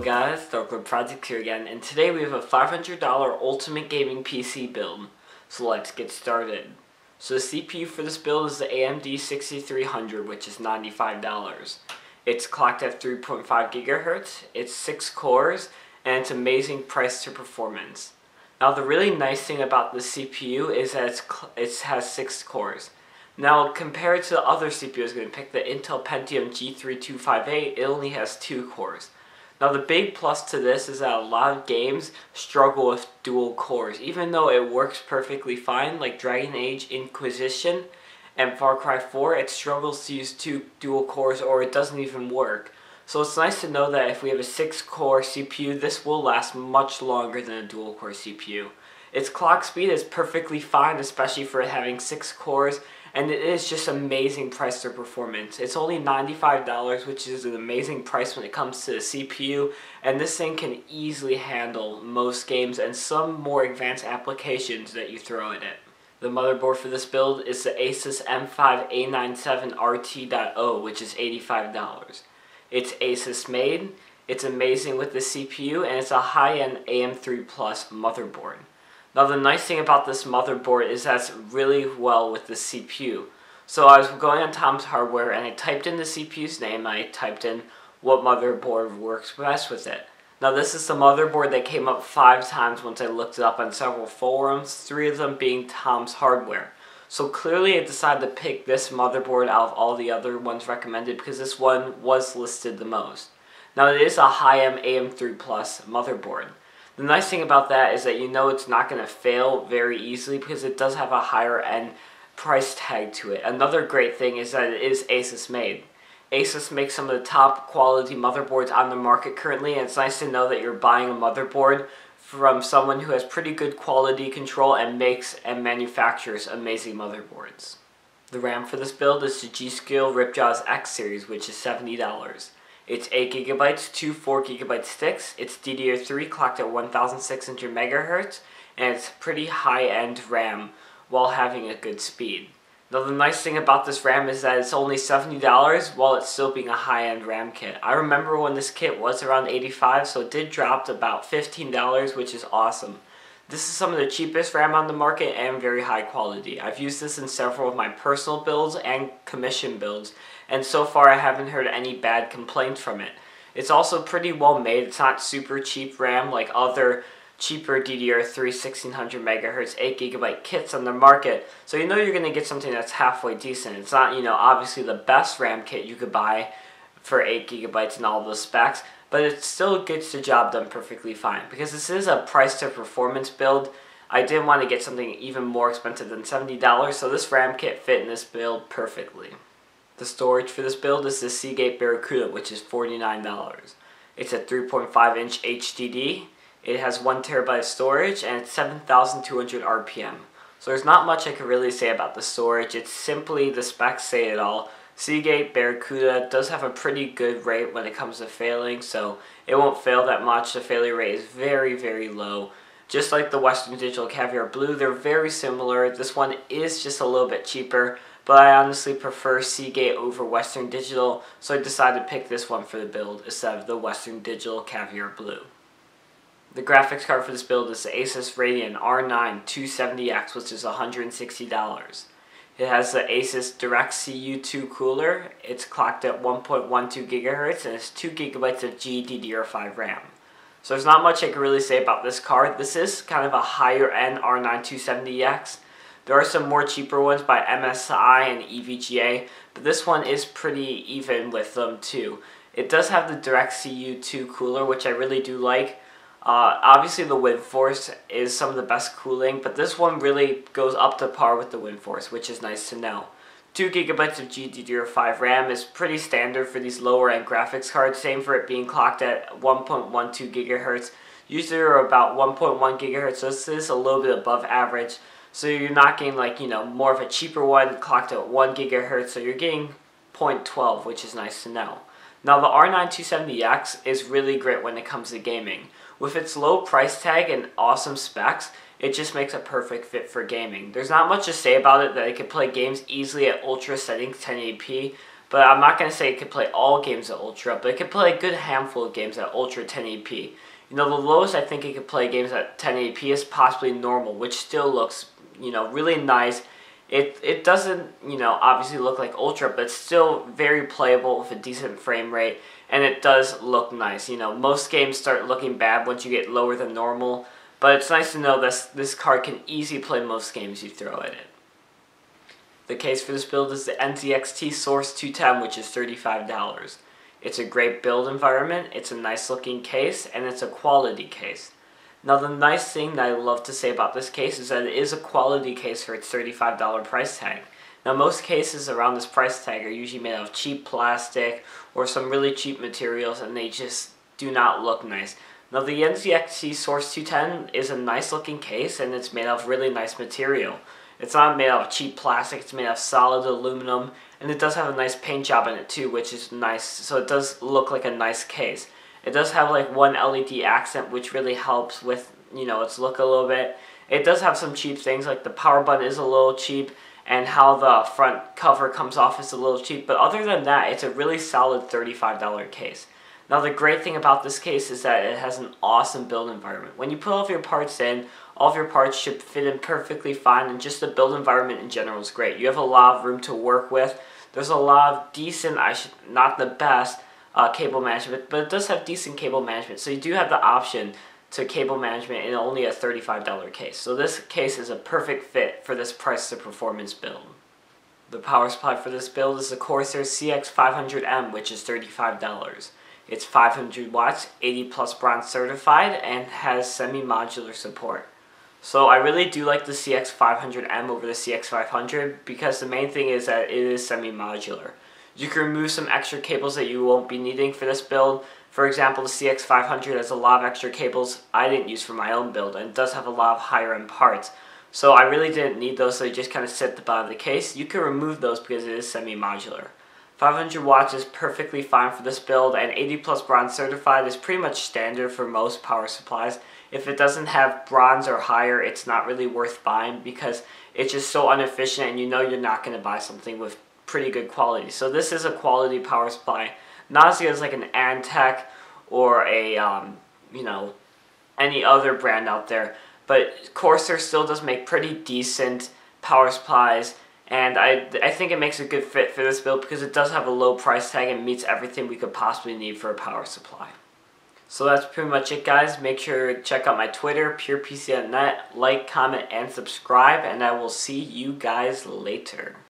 guys, DarkLord Project here again, and today we have a $500 Ultimate Gaming PC build. So let's get started. So the CPU for this build is the AMD 6300, which is $95. It's clocked at 3.5 GHz, it's 6 cores, and it's amazing price to performance. Now the really nice thing about the CPU is that it has 6 cores. Now compared to the other CPUs, I'm going to pick the Intel Pentium G3258, it only has 2 cores. Now the big plus to this is that a lot of games struggle with dual cores. Even though it works perfectly fine, like Dragon Age Inquisition and Far Cry 4, it struggles to use 2 dual cores or it doesn't even work. So it's nice to know that if we have a 6-core CPU, this will last much longer than a dual-core CPU. Its clock speed is perfectly fine, especially for it having 6 cores, and it is just amazing price to performance. It's only $95, which is an amazing price when it comes to the CPU, and this thing can easily handle most games and some more advanced applications that you throw at it. The motherboard for this build is the ASUS M5A97RT.0, which is $85. It's ASUS made, it's amazing with the CPU, and it's a high-end AM3 Plus motherboard. Now the nice thing about this motherboard is that it's really well with the CPU. So I was going on Tom's Hardware and I typed in the CPU's name and I typed in what motherboard works best with it. Now this is the motherboard that came up 5 times once I looked it up on several forums, 3 of them being Tom's Hardware. So clearly I decided to pick this motherboard out of all the other ones recommended because this one was listed the most. Now it is a high-end AM3 Plus motherboard. The nice thing about that is that you know it's not going to fail very easily because it does have a higher end price tag to it. Another great thing is that it is ASUS made. ASUS makes some of the top quality motherboards on the market currently, and it's nice to know that you're buying a motherboard from someone who has pretty good quality control and makes and manufactures amazing motherboards. The RAM for this build is the G.SKILL RIPJAWS X series, which is $70. It's 8 GB, 2 4 GB sticks, it's DDR3 clocked at 1600 MHz, and it's pretty high-end RAM while having a good speed. Now the nice thing about this RAM is that it's only $70 while it's still being a high-end RAM kit. I remember when this kit was around $85, so it did drop to about $15, which is awesome. This is some of the cheapest RAM on the market and very high quality. I've used this in several of my personal builds and commission builds, and so far I haven't heard any bad complaints from it. It's also pretty well made. It's not super cheap RAM like other cheaper DDR3 1600 MHz 8 GB kits on the market, so you know you're going to get something that's halfway decent. It's not, obviously the best RAM kit you could buy for 8 GB and all those specs, but it still gets the job done perfectly fine. Because this is a price to performance build, I didn't want to get something even more expensive than $70, so this RAM kit fit in this build perfectly. The storage for this build is the SEAGATE BARRACUDA, which is $49. It's a 3.5-inch HDD. It has 1 TB of storage and it's 7,200 RPM. So there's not much I can really say about the storage. It's simply the specs say it all. SEAGATE BARRACUDA does have a pretty good rate when it comes to failing, so it won't fail that much. The failure rate is very, very low. Just like the Western Digital Caviar Blue, they're very similar. This one is just a little bit cheaper, but I honestly prefer SEAGATE over Western Digital, so I decided to pick this one for the build instead of the Western Digital Caviar Blue. The graphics card for this build is the ASUS Radeon R9 270X, which is $160. It has the ASUS DirectCU2 cooler. It's clocked at 1.12 GHz and it's 2 GB of GDDR5 RAM. So there's not much I can really say about this card. This is kind of a higher end R9 270X. There are some more cheaper ones by MSI and EVGA, but this one is pretty even with them too. It does have the DirectCU2 cooler, which I really do like. Obviously the WindForce is some of the best cooling, but this one really goes up to par with the WindForce, which is nice to know. 2 GB of GDDR5 RAM is pretty standard for these lower end graphics cards, same for it being clocked at 1.12 GHz. Usually they're about 1.1 GHz, so this is a little bit above average. So you're not getting more of a cheaper one clocked at 1 GHz, so you're getting 0.12, which is nice to know. Now the R9 270X is really great when it comes to gaming. With its low price tag and awesome specs, it just makes a perfect fit for gaming. There's not much to say about it that it can play games easily at ultra settings 1080p, But I'm not going to say it can play all games at Ultra, but it can play a good handful of games at Ultra 1080p. You know, the lowest I think it could play games at 1080p is possibly normal, which still looks, you know, really nice. It doesn't, you know, obviously look like Ultra, but it's still very playable with a decent frame rate, and it does look nice. You know, most games start looking bad once you get lower than normal, but it's nice to know that this card can easily play most games you throw at it. The case for this build is the NZXT Source 210, which is $35. It's a great build environment, it's a nice looking case, and it's a quality case. Now the nice thing that I love to say about this case is that it is a quality case for its $35 price tag. Now most cases around this price tag are usually made of cheap plastic or some really cheap materials, and they just do not look nice. Now the NZXT Source 210 is a nice looking case, and it's made of really nice material. It's not made out of cheap plastic, it's made out of solid aluminum, and it does have a nice paint job in it too, which is nice, so it does look like a nice case. It does have like one LED accent, which really helps with, you know, its look a little bit. It does have some cheap things, like the power button is a little cheap, and how the front cover comes off is a little cheap, but other than that, it's a really solid $35 case. Now the great thing about this case is that it has an awesome build environment. When you put all of your parts in, all of your parts should fit in perfectly fine, and just the build environment in general is great. You have a lot of room to work with. There's a lot of decent, not the best, cable management, but it does have decent cable management, so you do have the option to cable management in only a $35 case. So this case is a perfect fit for this price to performance build. The power supply for this build is the CORSAIR CX500M, which is $35. It's 500 watts, 80 plus bronze certified, and has semi-modular support. So I really do like the CX500M over the CX500 because the main thing is that it is semi-modular. You can remove some extra cables that you won't be needing for this build. For example, the CX500 has a lot of extra cables I didn't use for my own build, and it does have a lot of higher end parts. So I really didn't need those, so they just kind of sit at the bottom of the case. You can remove those because it is semi-modular. 500 watts is perfectly fine for this build, and 80 plus bronze certified is pretty much standard for most power supplies. If it doesn't have bronze or higher, it's not really worth buying because it's just so inefficient, and you know you're not going to buy something with pretty good quality. So this is a quality power supply, not as good as like an Antec or a you know, any other brand out there, but Corsair still does make pretty decent power supplies, and I think it makes a good fit for this build because it does have a low price tag and meets everything we could possibly need for a power supply. So that's pretty much it, guys. Make sure to check out my Twitter, purepc.net, like, comment, and subscribe, and I will see you guys later.